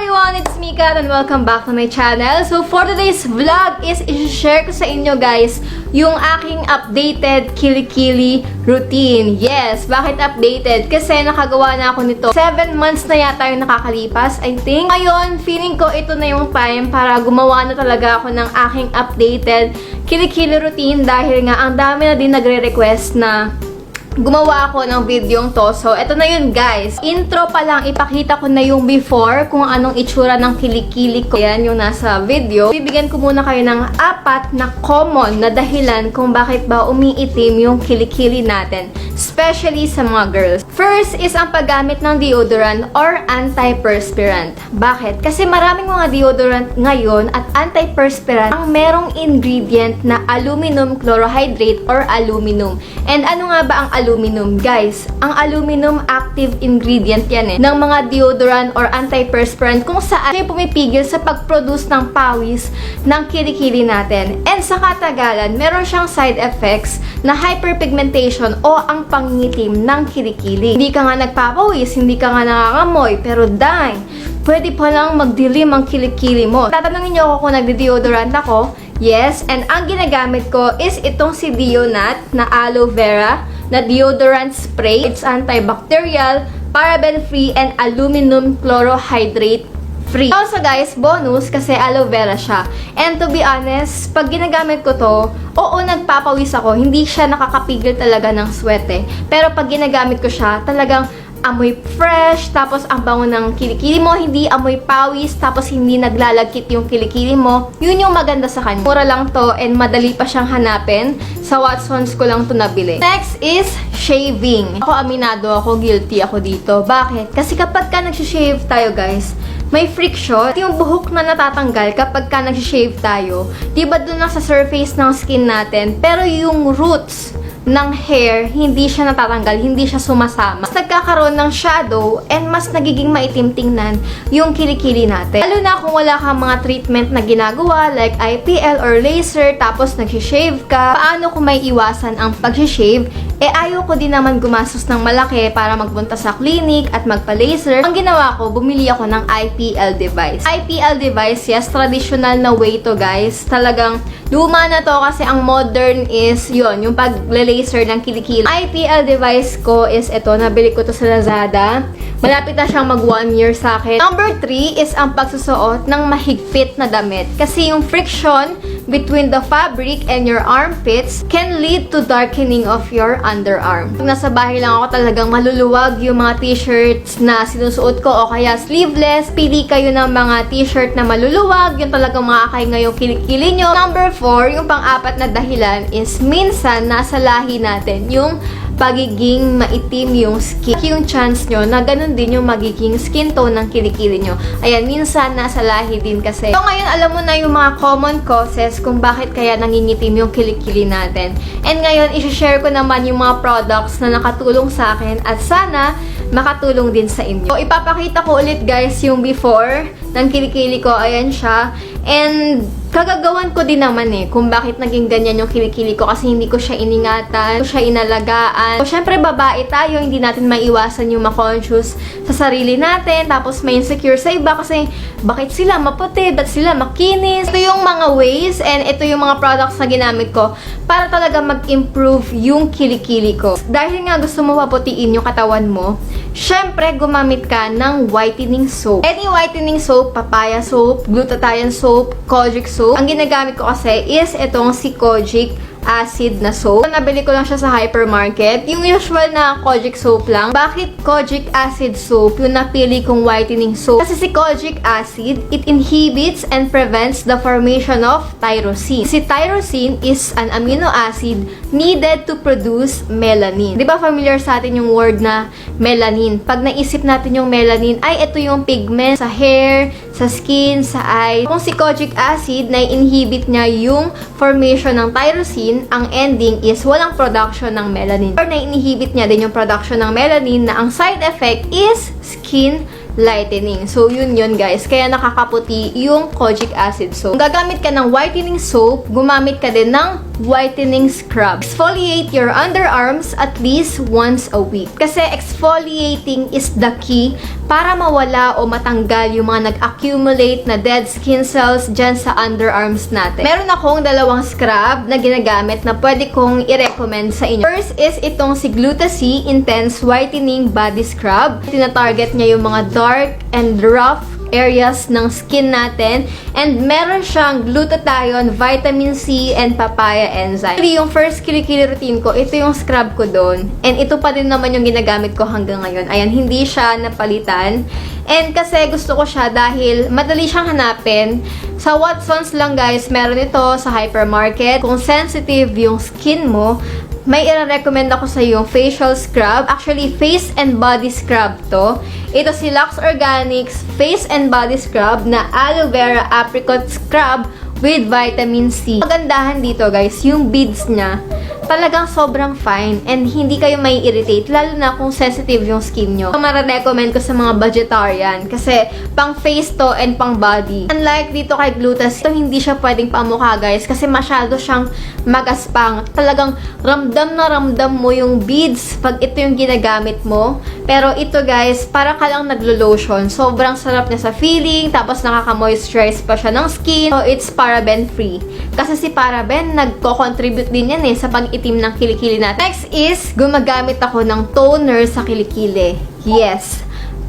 everyone! It's Mika and welcome back to my channel. So for today's vlog is i-share ko sa inyo guys yung aking updated kilikili routine. Yes, bakit updated? Kasi nakagawa na ako nito. 7 months na yata yung nakakalipas, I think. Ngayon, feeling ko ito na yung time para gumawa na talaga ako ng aking updated kilikili routine dahil nga ang dami na din nagre-request na gumawa ako ng video to. So, eto na yun guys. Intro pa lang, ipakita ko na yung before kung anong itsura ng kilikili ko. Yan yung nasa video. Bibigyan ko muna kayo ng 4 na common na dahilan kung bakit ba umiitim yung kilikili natin. Especially sa mga girls. First is ang paggamit ng deodorant or antiperspirant. Bakit? Kasi maraming mga deodorant ngayon at antiperspirant ang merong ingredient na aluminum chlorohydrate or aluminum. And ano nga ba ang aluminum? Guys, ang aluminum active ingredient yan ng mga deodorant or antiperspirant kung saan siya pumipigil sa pag-produce ng pawis ng kilikili natin. And sa katagalan, meron siyang side effects na hyperpigmentation o ang pangitim ng kilikili. Hindi ka nga nagpapawis, hindi ka nga nangangamoy, pero dang, pwede palang magdilim ang kilikili mo. Tatanungin niyo ako kung nagde-deodorant ako. Yes, and ang ginagamit ko is itong si Deonat na aloe vera na deodorant spray. It's antibacterial, paraben-free, and aluminum chlorohydrate free. Also guys, bonus kasi aloe vera siya. And to be honest, pag ginagamit ko to, oo, nagpapawis ako. Hindi siya nakakapigil talaga ng sweat eh. Pero pag ginagamit ko siya, talagang amoy fresh, tapos ang bango ng kilikili mo, hindi amoy pawis, tapos hindi naglalagkit yung kilikili mo. Yun yung maganda sa kanya. Mura lang to and madali pa siyang hanapin. Sa Watsons ko lang to nabili. Next is shaving. Ako aminado ako, guilty ako dito. Bakit? Kasi kapag ka nagsishave tayo guys, may friction. Yung buhok na natatanggal kapag ka nagsishave tayo. Diba dun lang sa surface ng skin natin, pero yung roots ng hair, hindi siya natatanggal, hindi siya sumasama. Mas nagkakaroon ng shadow and mas nagiging maitim tingnan yung kilikili natin. Lalo na kung wala kang mga treatment na ginagawa like IPL or laser tapos nagsishave ka. Paano kung may iwasan ang pag-shave? Eh ayaw ko din naman gumastos ng malaki para magpunta sa clinic at magpa-laser. Ang ginawa ko, bumili ako ng IPL device. IPL device, yes, traditional na way to guys. Talagang luma na to kasi ang modern is yun, yung pag-laser ng kilikili. IPL device ko is ito, nabili ko to sa Lazada. Malapit na siyang mag 1 year sa akin. Number 3 is ang pagsusuot ng mahigpit na damit. Kasi yung friction between the fabric and your armpits can lead to darkening of your underarm. Pag nasa bahay lang ako, talagang maluluwag yung mga t-shirts na sinusuot ko o kaya sleeveless. Pili kayo ng mga t-shirt na maluluwag, yung talagang makakay ngayong kilikili nyo. Number 4, yung pang-apat na dahilan is minsan nasa lahi natin yung pagiging maitim yung skin. Yung chance nyo na ganun din yung magiging skin tone ng kilikili nyo. Ayan, minsan nasa lahi din kasi. So ngayon, alam mo na yung mga common causes kung bakit kaya nangingitim yung kilikili natin. And ngayon, isi-share ko naman yung mga products na nakatulong sa akin at sana makatulong din sa inyo. So, ipapakita ko ulit guys yung before ng kilikili ko. Ayan siya. And kagagawan ko din naman eh kung bakit naging ganyan yung kilikili ko kasi hindi ko siya iningatan, hindi ko siya inalagaan. So, syempre babae tayo, hindi natin maiwasan yung ma-conscious sa sarili natin, tapos may insecure sa iba kasi bakit sila maputi, ba't sila makinis. Ito yung mga ways and ito yung mga products na ginamit ko para talaga mag-improve yung kilikili ko. Dahil nga gusto mo paputiin yung katawan mo, syempre gumamit ka ng whitening soap. Any whitening soap, papaya soap, glutathione soap, kojic soap. Ang ginagamit ko kasi is itong si Kojic acid na soap. Nabili ko lang siya sa hypermarket. Yung usual na Kojic soap lang. Bakit Kojic acid soap yung napili kong whitening soap? Kasi si Kojic acid, it inhibits and prevents the formation of tyrosine. Si tyrosine is an amino acid needed to produce melanin. Di ba familiar sa atin yung word na melanin? Pag naisip natin yung melanin, ay ito yung pigment sa hair, sa skin, sa eye. Kung si Kojic acid, na-inhibit niya yung formation ng tyrosine, ang ending is walang production ng melanin. Or na-inhibit niya din yung production ng melanin na ang side effect is skin lightening. So, yun guys. Kaya nakakaputi yung Kojic acid soap. Kung gagamit ka ng whitening soap, gumamit ka din ng whitening scrub. Exfoliate your underarms at least once a week. Kasi exfoliating is the key para mawala o matanggal yung mga nag-accumulate na dead skin cells dyan sa underarms natin. Meron akong dalawang scrub na ginagamit na pwede kong i-recommend sa inyo. First is itong si Gluta-C Intense Whitening Body Scrub. Tina-target niya yung mga dark and rough areas ng skin natin. And meron siyang glutathione, vitamin C, and papaya enzyme. Actually, yung first kilikili routine ko, ito yung scrub ko doon. And ito pa din naman yung ginagamit ko hanggang ngayon. Ayan, hindi siya napalitan. And kasi gusto ko siya dahil madali siyang hanapin. Sa Watsons lang guys, meron ito sa hypermarket. Kung sensitive yung skin mo, may i-recommend ako sa yung facial scrub. Actually, face and body scrub to. Ito si Lux Organics Face and Body Scrub na aloe vera apricot scrub with vitamin C. Magandahan dito guys, yung beads niya talagang sobrang fine and hindi kayo may irritate, lalo na kung sensitive yung skin nyo. Mara-recommend ko sa mga vegetarian kasi pang face to and pang body. Unlike dito kay Gluta-C, hindi siya pwedeng pamukha guys kasi masyado siyang magaspang. Talagang ramdam na ramdam mo yung beads pag ito yung ginagamit mo. Pero ito guys, para ka lang naglo-lotion. Sobrang sarap niya sa feeling, tapos nakaka-moisturize pa siya ng skin. So, it's paraben free. Kasi si paraben, nagko-contribute din yan sa pag-itim ng kilikili natin. Next is, gumagamit ako ng toner sa kilikili. Yes,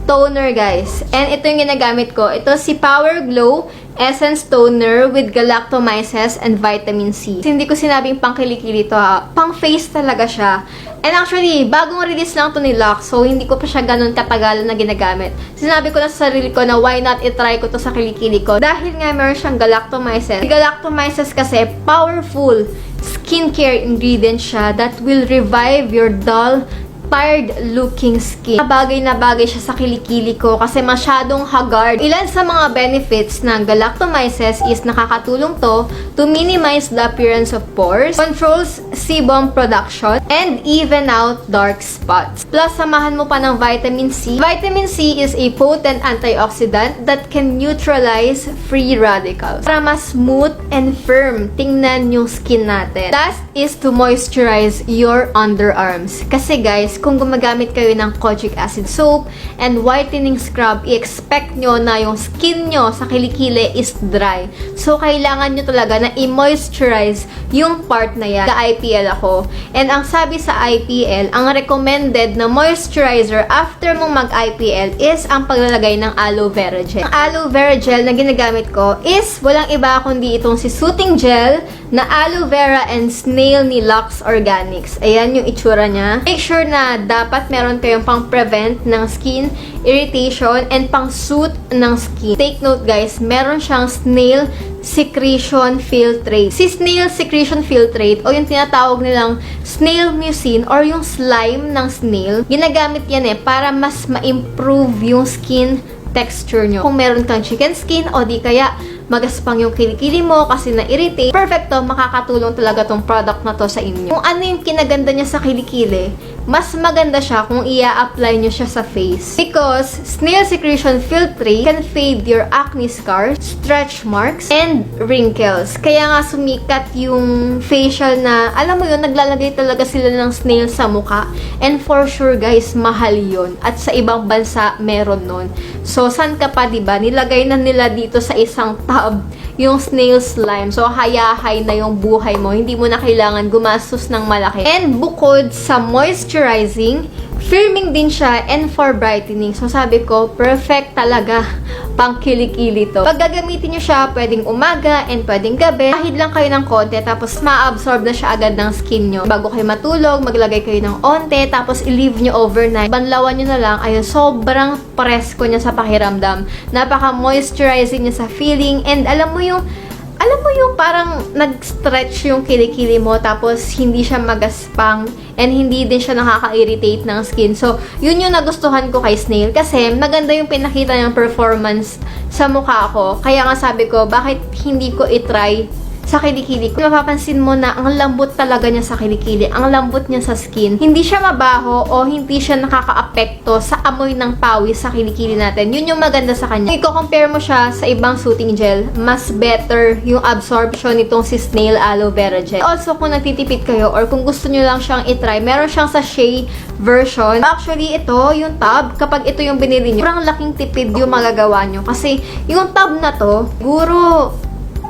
toner guys. And ito yung ginagamit ko. Ito si Power Glow Essence Toner with galactomyces and vitamin C. Hindi ko sinabing pang kilikili to pang face talaga siya. And actually, bagong release lang to ni Lux, so hindi ko pa siya ganun katagalan na ginagamit. Sinabi ko na sa sarili ko na why not i-try ko to sa kilikili ko. Dahil nga meron siyang galactomyces. Galactomyces kasi powerful skincare ingredient siya that will revive your dull, tired-looking skin. Bagay na bagay siya sa kilikili ko kasi masyadong haggard. Ilan sa mga benefits ng galactomyces is nakakatulong to minimize the appearance of pores, controls sebum production, and even out dark spots. Plus, samahan mo pa ng vitamin C. Vitamin C is a potent antioxidant that can neutralize free radicals para mas smooth and firm tingnan yung skin natin. Last is to moisturize your underarms. Kasi guys, kung gumagamit kayo ng kojic acid soap and whitening scrub, i-expect nyo na yung skin nyo sa kilikili is dry. So, kailangan nyo talaga na i-moisturize yung part na yan. Sa IPL ako. And ang sabi sa IPL, ang recommended na moisturizer after mong mag-IPL is ang paglalagay ng aloe vera gel. Ang aloe vera gel na ginagamit ko is walang iba kundi itong si Soothing Gel na aloe vera and snail ni Lux Organics. Ayan yung itsura niya. Make sure na dapat meron kayong pang-prevent ng skin irritation and pang-soothe ng skin. Take note guys, meron siyang snail secretion filtrate. Si snail secretion filtrate o yung tinatawag nilang snail mucin or yung slime ng snail, ginagamit yan para mas ma-improve yung skin texture nyo. Kung meron kang chicken skin o di kaya magaspang yung kilikili mo kasi na-irritate, perfecto, makakatulong talaga tong product na to sa inyo. Kung ano yung kinaganda niya sa kilikili, mas maganda siya kung i-apply nyo siya sa face. Because snail secretion filtrate can fade your acne scars, stretch marks, and wrinkles. Kaya nga sumikat yung facial na, alam mo yun, naglalagay talaga sila ng snail sa mukha. And for sure guys, mahal yun. At sa ibang bansa, meron nun. So, san ka pa, diba? Nilagay na nila dito sa isang tub yung snail slime. So, hayahay na yung buhay mo. Hindi mo na kailangan gumastos ng malaki. And bukod sa moisturizing, firming din siya and for brightening. So, sabi ko, perfect talaga pang kilikili to. Pag gagamitin nyo siya, pwedeng umaga and pwedeng gabi. Kahit lang kayo ng konti, tapos ma-absorb na siya agad ng skin nyo. Bago kayo matulog, maglagay kayo ng onte, tapos i-leave nyo overnight. Banlawan nyo na lang, ayun, sobrang presko niya sa pakiramdam. Napaka-moisturizing niya sa feeling, and alam mo yung parang nag-stretch yung kilikili mo tapos hindi siya magaspang and hindi din siya nakaka-irritate ng skin. So, yun yung nagustuhan ko kay Snail kasi maganda yung pinakita niyang performance sa mukha ko. Kaya nga sabi ko, bakit hindi ko i-try sa kilikili. Kung mapapansin mo na ang lambot talaga niya sa kilikili, ang lambot niya sa skin. Hindi siya mabaho o hindi siya nakaka-apekto sa amoy ng pawis sa kilikili natin. Yun yung maganda sa kanya. Kung i-compare mo siya sa ibang soothing gel, mas better yung absorption nitong si Snail Aloe Vera Gel. Also, kung nagtitipid kayo or kung gusto nyo lang siyang itry, meron siyang sachet version. Actually, ito, yung tub, kapag ito yung binili nyo, parang laking tipid yung magagawa nyo. Kasi, yung tub na to, siguro,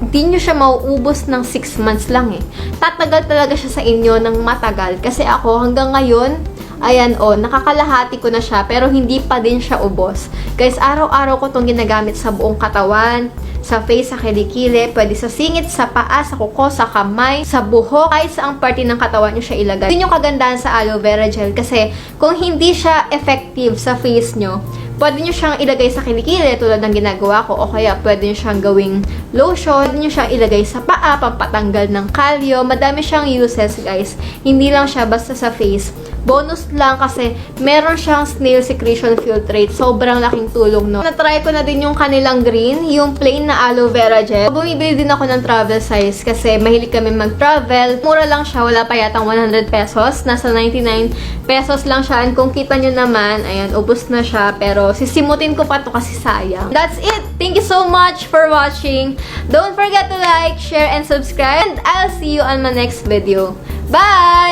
hindi nyo siya mauubos ng 6 months lang eh. Tatagal talaga siya sa inyo ng matagal. Kasi ako, hanggang ngayon, ayan nakakalahati ko na siya, pero hindi pa din siya ubos. Guys, araw-araw ko itong ginagamit sa buong katawan, sa face, sa kilikili, pwede sa singit, sa paa, sa kuko, sa kamay, sa buhok, kahit saang parte ng katawan nyo siya ilagay. Yun yung kagandahan sa aloe vera gel kasi kung hindi siya effective sa face nyo, pwede nyo siyang ilagay sa kilikili tulad ng ginagawa ko o kaya pwede nyo siyang gawing lotion, pwede nyo siyang ilagay sa paa, pampatanggal ng kalyo. Madami siyang uses, guys. Hindi lang siya basta sa face. Bonus lang kasi meron siyang snail secretion filtrate. Sobrang laking tulong, no? Na-try ko na din yung kanilang green, yung plain na aloe vera gel. Bumibili din ako ng travel size kasi mahilig kami mag-travel. Mura lang siya, wala pa yatang 100 pesos. Nasa 99 pesos lang siya. And kung kita nyo naman, ayan, ubos na siya. Pero sisimutin ko pa to kasi sayang. That's it! Thank you so much for watching. Don't forget to like, share, and subscribe. And I'll see you on my next video. Bye!